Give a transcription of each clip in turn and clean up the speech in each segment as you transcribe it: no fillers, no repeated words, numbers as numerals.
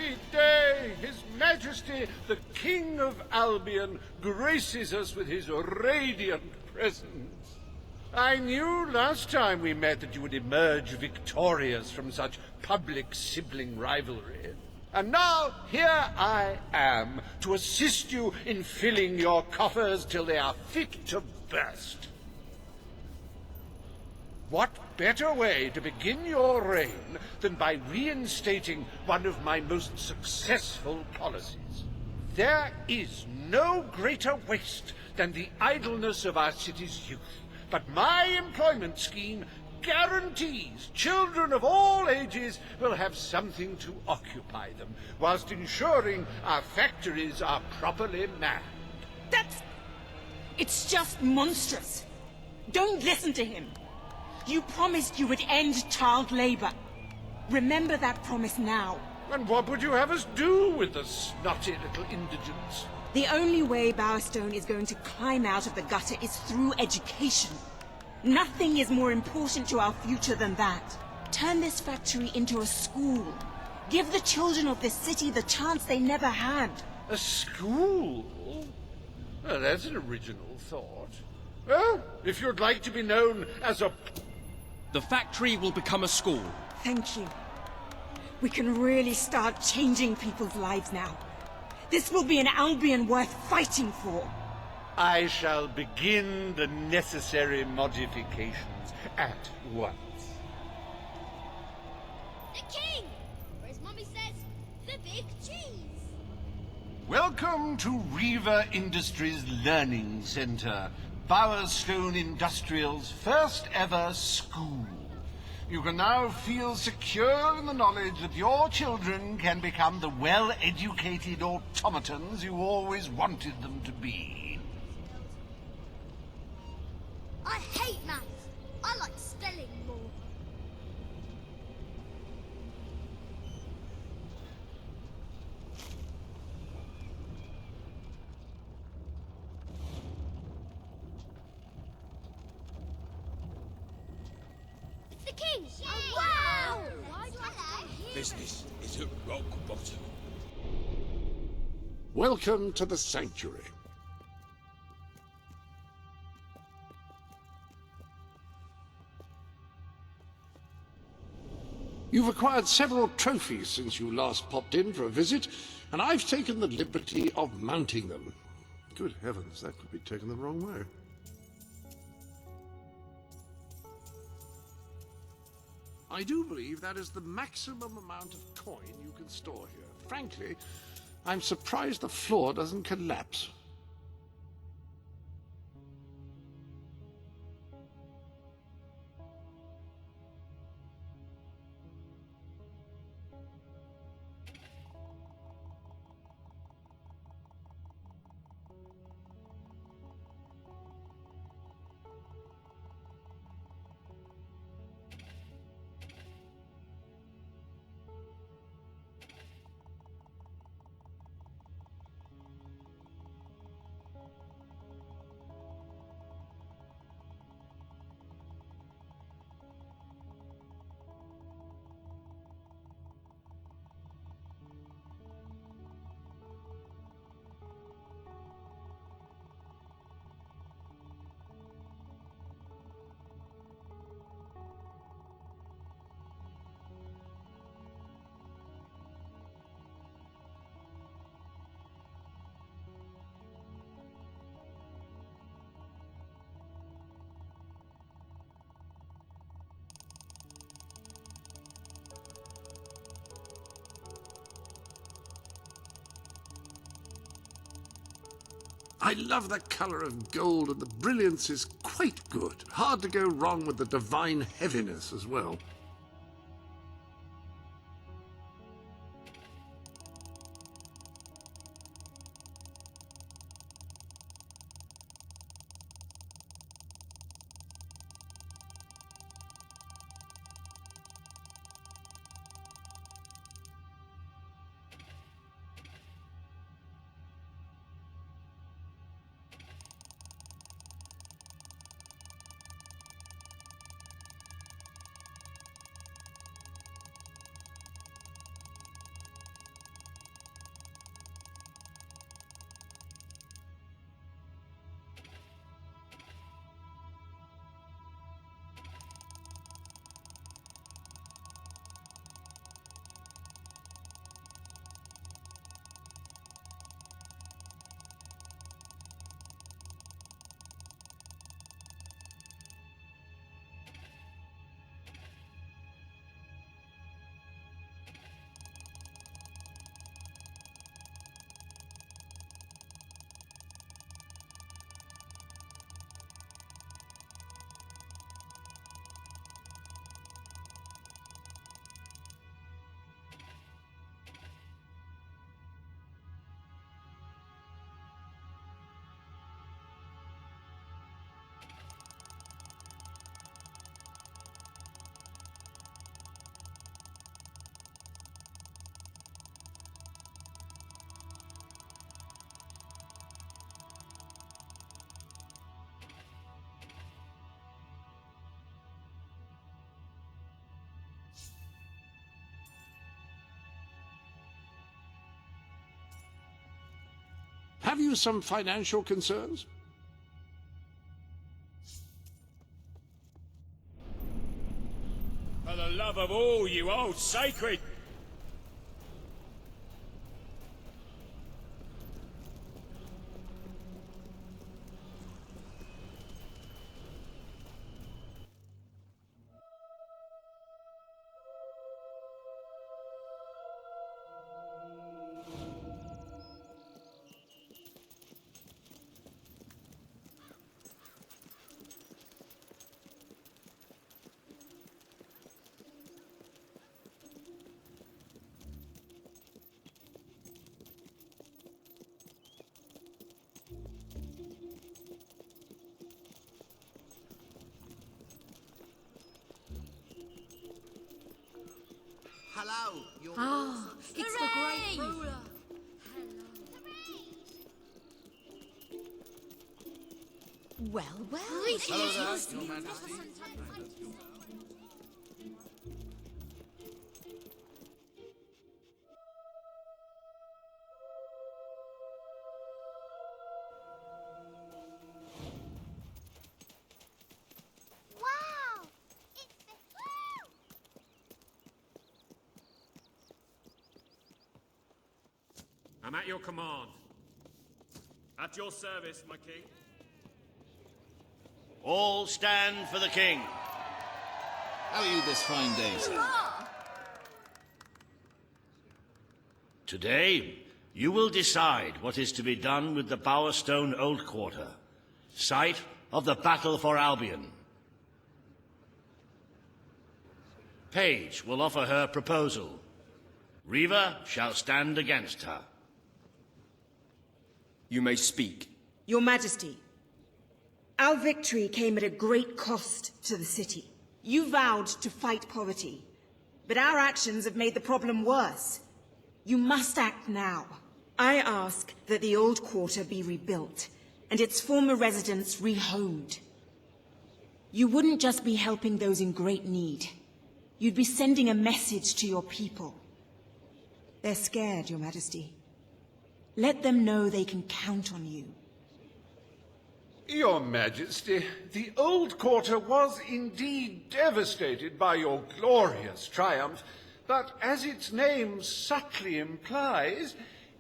happy day! His Majesty, the King of Albion, graces us with his radiant presence. I knew last time we met that you would emerge victorious from such public sibling rivalry. And now, here I am, to assist you in filling your coffers till they are fit to burst. What better way to begin your reign than by reinstating one of my most successful policies? There is no greater waste than the idleness of our city's youth, but my employment scheme guarantees children of all ages will have something to occupy them, whilst ensuring our factories are properly manned. It's just monstrous. Don't listen to him. You promised you would end child labor. Remember that promise now. And what would you have us do with the snotty little indigents? The only way Bowerstone is going to climb out of the gutter is through education. Nothing is more important to our future than that. Turn this factory into a school. Give the children of this city the chance they never had. A school? Well, that's an original thought. Well, if you'd like to be known as a... The factory will become a school. Thank you. We can really start changing people's lives now. This will be an Albion worth fighting for. I shall begin the necessary modifications at once. The king! Or as Mommy says, the big cheese! Welcome to Reaver Industries Learning Center, Bowerstone Industrial's first ever school. You can now feel secure in the knowledge that your children can become the well-educated automatons you always wanted them to be. I hate maths. I like spelling more. It's the king! Oh, wow! Hello! Business is at rock bottom. Welcome to the sanctuary. You've acquired several trophies since you last popped in for a visit, and I've taken the liberty of mounting them. Good heavens, that could be taken the wrong way. I do believe that is the maximum amount of coin you can store here. Frankly, I'm surprised the floor doesn't collapse. I love the colour of gold, and the brilliance is quite good. Hard to go wrong with the divine heaviness as well. Have you some financial concerns? For the love of all you old sacred! Hello, your It's the great ruler. Well, well. Greetings. Wow! It's the... I'm at your command. At your service, my king. All stand for the king. How are you this fine day, sir? Today, you will decide what is to be done with the Bowerstone Old Quarter, site of the Battle for Albion. Paige will offer her proposal. Reva shall stand against her. You may speak. Your Majesty, our victory came at a great cost to the city. You vowed to fight poverty, but our actions have made the problem worse. You must act now. I ask that the old quarter be rebuilt, and its former residents rehomed. You wouldn't just be helping those in great need. You'd be sending a message to your people. They're scared, Your Majesty. Let them know they can count on you. Your Majesty, the old quarter was indeed devastated by your glorious triumph, but as its name subtly implies,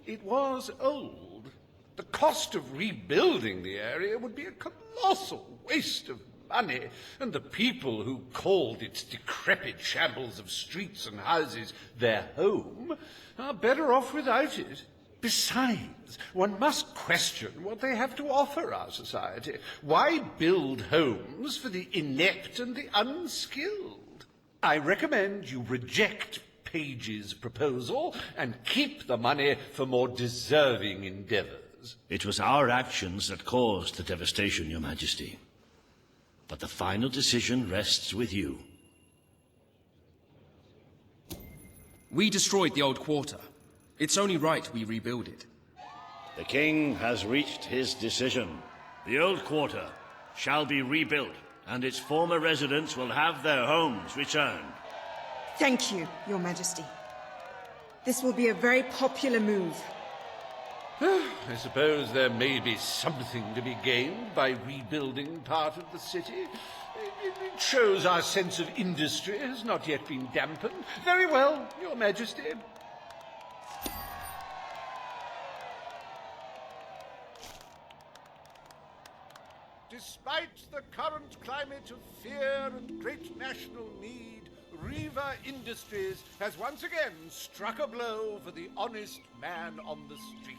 it was old. The cost of rebuilding the area would be a colossal waste of money, and the people who called its decrepit shambles of streets and houses their home are better off without it. Besides, one must question what they have to offer our society. Why build homes for the inept and the unskilled? I recommend you reject Paige's proposal and keep the money for more deserving endeavors. It was our actions that caused the devastation, Your Majesty. But the final decision rests with you. We destroyed the old quarter. It's only right we rebuild it. The king has reached his decision. The old quarter shall be rebuilt, and its former residents will have their homes returned. Thank you, Your Majesty. This will be a very popular move. I suppose there may be something to be gained by rebuilding part of the city. It shows our sense of industry has not yet been dampened. Very well, Your Majesty. Despite the current climate of fear and great national need, Reva Industries has once again struck a blow for the honest man on the street.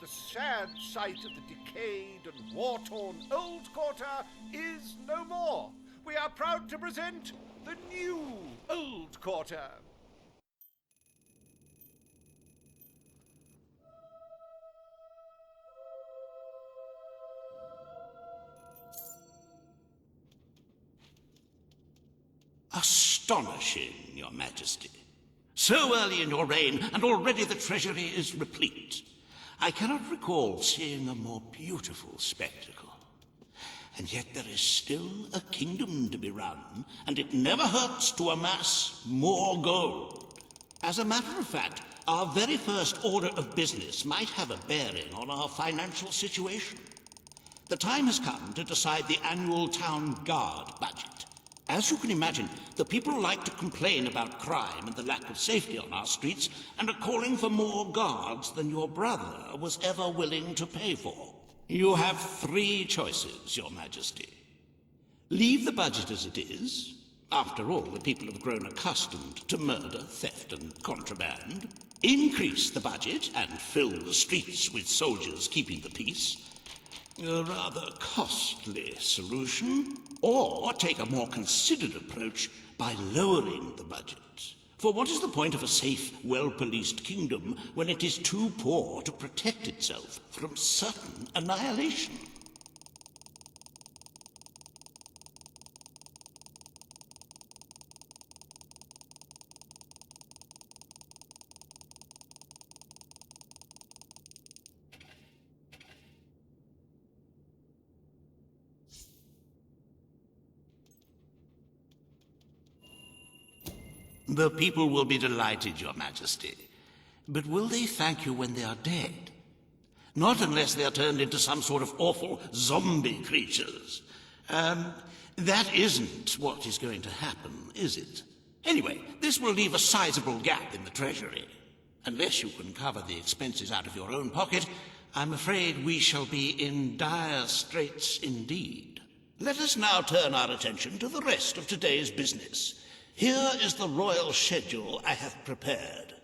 The sad sight of the decayed and war-torn old quarter is no more. We are proud to present the new old quarter. Astonishing, Your Majesty. So early in your reign, and already the treasury is replete. I cannot recall seeing a more beautiful spectacle. And yet there is still a kingdom to be run, and it never hurts to amass more gold. As a matter of fact, our very first order of business might have a bearing on our financial situation. The time has come to decide the annual town guard budget. As you can imagine, the people like to complain about crime and the lack of safety on our streets and are calling for more guards than your brother was ever willing to pay for. You have 3 choices, Your Majesty. Leave the budget as it is. After all, the people have grown accustomed to murder, theft, and contraband. Increase the budget and fill the streets with soldiers keeping the peace. A rather costly solution. Or take a more considered approach by lowering the budget. For what is the point of a safe, well-policed kingdom when it is too poor to protect itself from certain annihilation? The people will be delighted, Your Majesty. But will they thank you when they are dead? Not unless they are turned into some sort of awful zombie creatures. That isn't what is going to happen, is it? Anyway, this will leave a sizable gap in the treasury. Unless you can cover the expenses out of your own pocket, I'm afraid we shall be in dire straits indeed. Let us now turn our attention to the rest of today's business. Here is the royal schedule I have prepared.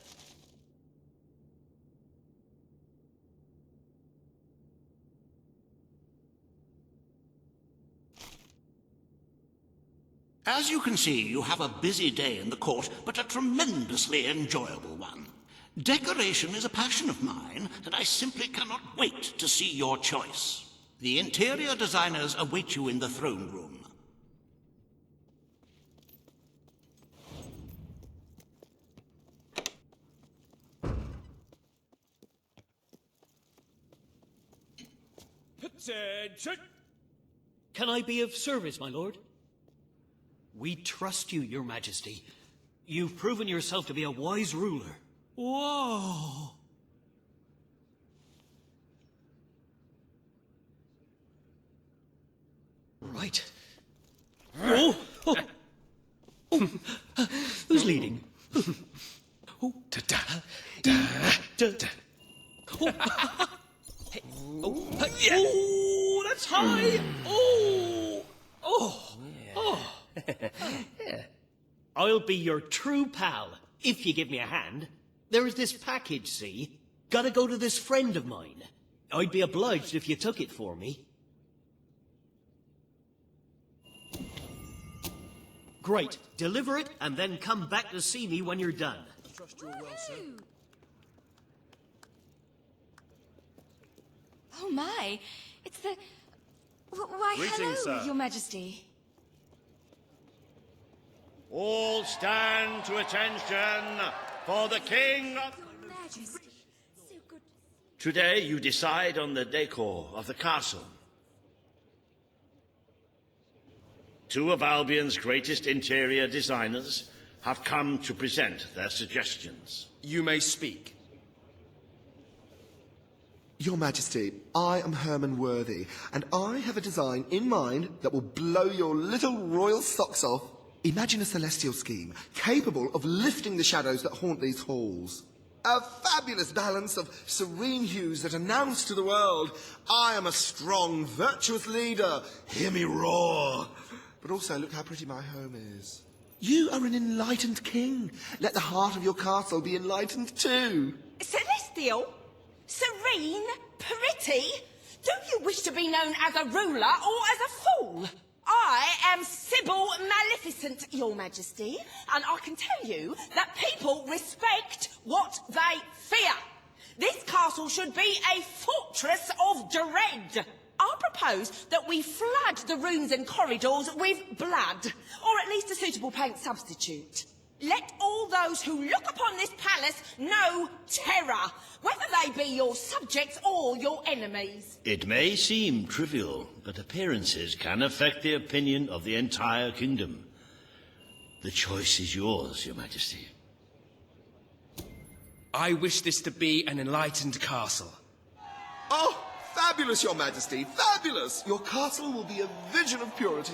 As you can see, you have a busy day in the court, but a tremendously enjoyable one. Decoration is a passion of mine, and I simply cannot wait to see your choice. The interior designers await you in the throne room. Attention! Can I be of service, my lord? We trust you, Your Majesty. You've proven yourself to be a wise ruler. Whoa! Right. Oh! Oh. Oh. Who's leading? Oh. Da, da, da, da. Oh. Oh, yeah. Oh, that's high! Oh! Oh! Oh! Yeah. I'll be your true pal, if you give me a hand. There is this package, see? Gotta go to this friend of mine. I'd be obliged if you took it for me. Great. Deliver it, and then come back to see me when you're done. I trust you're well, sir. Oh my, it's the... Why, Greetings, hello, sir. Your Majesty. All stand to attention for the king. Your Majesty. So good. Today you decide on the decor of the castle. 2 of Albion's greatest interior designers have come to present their suggestions. You may speak. Your Majesty, I am Herman Worthy, and I have a design in mind that will blow your little royal socks off. Imagine a celestial scheme capable of lifting the shadows that haunt these halls. A fabulous balance of serene hues that announce to the world, I am a strong, virtuous leader. Hear me roar. But also, look how pretty my home is. You are an enlightened king. Let the heart of your castle be enlightened too. Celestial? Serene? Pretty? Do you wish to be known as a ruler or as a fool? I am Sybil Maleficent, Your Majesty, and I can tell you that people respect what they fear. This castle should be a fortress of dread. I propose that we flood the rooms and corridors with blood, or at least a suitable paint substitute. Let all those who look upon this palace know terror, whether they be your subjects or your enemies. It may seem trivial, but appearances can affect the opinion of the entire kingdom. The choice is yours, Your Majesty. I wish this to be an enlightened castle. Oh, fabulous, Your Majesty, fabulous! Your castle will be a vision of purity.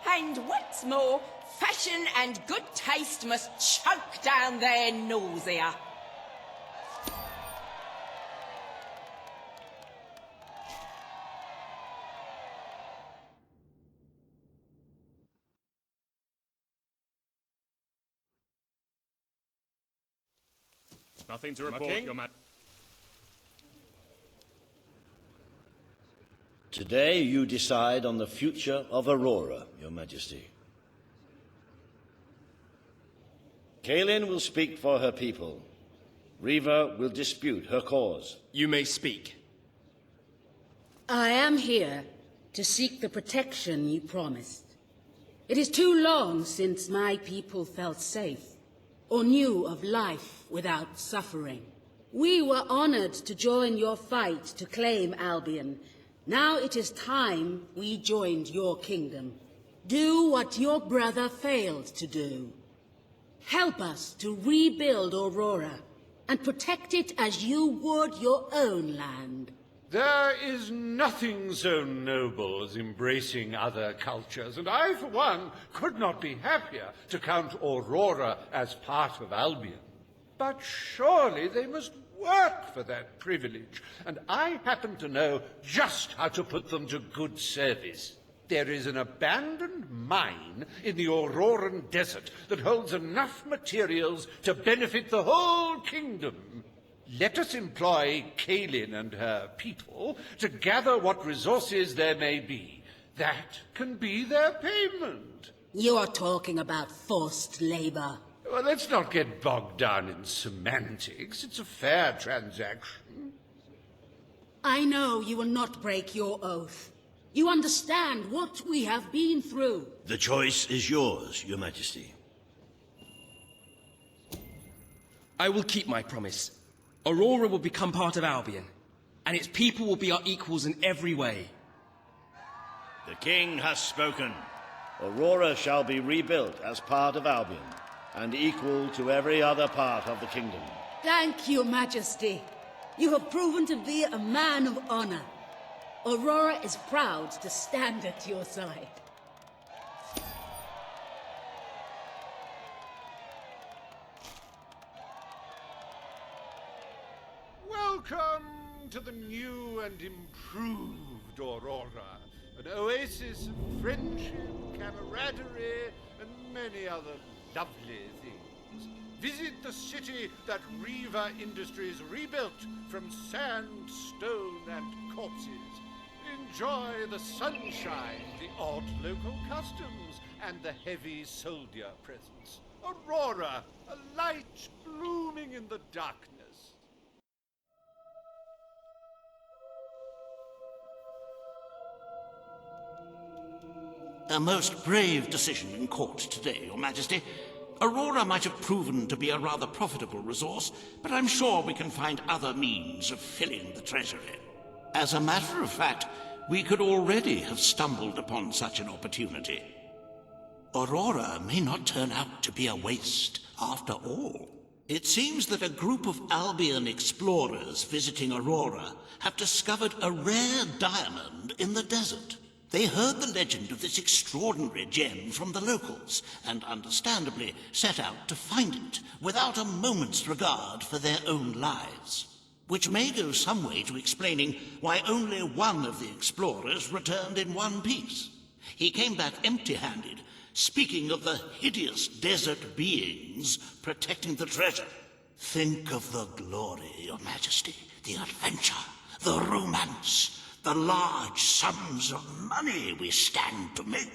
And what's more, fashion and good taste must choke down their nausea. Nothing to report, Your Majesty. Today you decide on the future of Aurora, Your Majesty. Kaelin will speak for her people. Reva will dispute her cause. You may speak. I am here to seek the protection you promised. It is too long since my people felt safe, or knew of life without suffering. We were honored to join your fight to claim Albion. Now it is time we joined your kingdom. Do what your brother failed to do. Help us to rebuild Aurora and protect it as you would your own land. There is nothing so noble as embracing other cultures, and I, for one, could not be happier to count Aurora as part of Albion. But surely they must work for that privilege, and I happen to know just how to put them to good service. There is an abandoned mine in the Auroran desert that holds enough materials to benefit the whole kingdom. Let us employ Kaelin and her people to gather what resources there may be. That can be their payment. You're talking about forced labor. Well, let's not get bogged down in semantics. It's a fair transaction. I know you will not break your oath. You understand what we have been through. The choice is yours, Your Majesty. I will keep my promise. Aurora will become part of Albion, and its people will be our equals in every way. The king has spoken. Aurora shall be rebuilt as part of Albion, and equal to every other part of the kingdom. Thank you, Majesty. You have proven to be a man of honor. Aurora is proud to stand at your side. Welcome to the new and improved Aurora, an oasis of friendship, camaraderie, and many other lovely things. Visit the city that Reva Industries rebuilt from sand, stone, and corpses. Enjoy the sunshine, the odd local customs, and the heavy soldier presence. Aurora, a light blooming in the darkness. A most brave decision in court today, Your Majesty. Aurora might have proven to be a rather profitable resource, but I'm sure we can find other means of filling the treasury. As a matter of fact, we could already have stumbled upon such an opportunity. Aurora may not turn out to be a waste after all. It seems that a group of Albion explorers visiting Aurora have discovered a rare diamond in the desert. They heard the legend of this extraordinary gem from the locals, and understandably set out to find it, without a moment's regard for their own lives. Which may go some way to explaining why only one of the explorers returned in one piece. He came back empty-handed, speaking of the hideous desert beings protecting the treasure. Think of the glory, Your Majesty, the adventure, the romance, the large sums of money we stand to make.